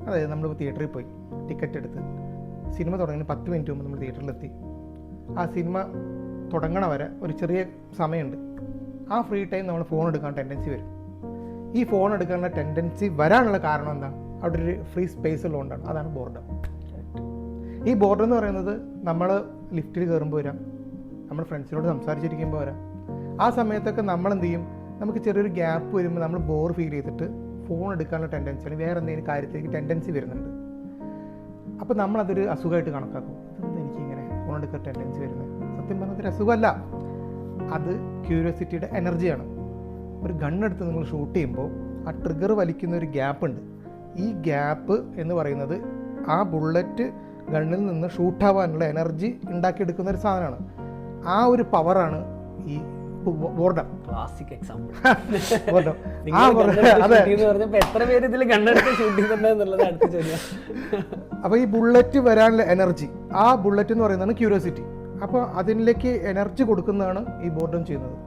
അതായത് നമ്മളിപ്പോൾ തിയേറ്ററിൽ പോയി ടിക്കറ്റ് എടുത്ത് സിനിമ തുടങ്ങുന്ന 10 മിനിറ്റ് മുമ്പ് നമ്മൾ തിയേറ്ററിലെത്തി. ആ സിനിമ തുടങ്ങണ വരെ ഒരു ചെറിയ സമയമുണ്ട്. ആ ഫ്രീ ടൈം നമ്മൾ ഫോൺ എടുക്കാൻ ടെൻഡൻസി വരും. ഈ ഫോൺ എടുക്കാനുള്ള ടെൻഡൻസി വരാനുള്ള കാരണം എന്താ? അവിടെ ഒരു ഫ്രീ സ്പേസ് ഉള്ളതുകൊണ്ടാണ്. അതാണ് ബോർഡം. ഈ ബോർഡം എന്ന് പറയുന്നത് നമ്മൾ ലിഫ്റ്റിൽ കയറുമ്പോൾ വരാം, നമ്മൾ ഫ്രണ്ട്സിനോട് സംസാരിച്ചിരിക്കുമ്പോൾ വരാം. ആ സമയത്തൊക്കെ നമ്മൾ എന്ത് ചെയ്യും? നമുക്ക് ചെറിയൊരു ഗ്യാപ്പ് വരുമ്പോൾ നമ്മൾ ബോർ ഫീൽ ചെയ്തിട്ട് ഫോൺ എടുക്കാനുള്ള ടെൻഡൻസി അല്ലെങ്കിൽ വേറെ എന്തെങ്കിലും കാര്യത്തിലേക്ക് ടെൻഡൻസി വരുന്നുണ്ട്. അപ്പോൾ നമ്മളതൊരു അസുഖമായിട്ട് കണക്കാക്കും. ഇതെന്താ എനിക്കിങ്ങനെ ഫോൺ എടുക്കാൻ ടെൻഡൻസി വരുന്നത്? സത്യം പറഞ്ഞതൊരു അസുഖമല്ല, അത് ക്യൂരിയോസിറ്റിയുടെ എനർജിയാണ്. ഒരു ഗണ്ണെടുത്ത് നിങ്ങൾ ഷൂട്ട് ചെയ്യുമ്പോൾ ആ ട്രിഗർ വലിക്കുന്ന ഒരു ഗ്യാപ്പ് ഉണ്ട്. ഈ ഗ്യാപ്പ് എന്ന് പറയുന്നത് ആ ബുള്ളറ്റ് ഗണ്ണിൽ നിന്ന് ഷൂട്ടാവാനുള്ള എനർജി ഉണ്ടാക്കിയെടുക്കുന്ന ഒരു സാധനമാണ്. ആ ഒരു പവറാണ് ഈ ബോർഡം. Classic example. ബോർഡം. എത്ര പേര് ഇതിൽ കണ്ണെടുത്ത് ഷൂട്ട് ചെയ്യുന്നുണ്ടെന്നുള്ളത് അടുത്ത ചോദ്യം. അപ്പോൾ ഈ ബുള്ളറ്റ് വരാനുള്ള എനർജി, ആ ബുള്ളറ്റ് എന്ന് പറയുന്നതാണ് ക്യൂരിയോസിറ്റി. അപ്പോൾ അതിലേക്ക് എനർജി കൊടുക്കുന്നതാണ് ഈ ബോർഡം ചെയ്യുന്നത്.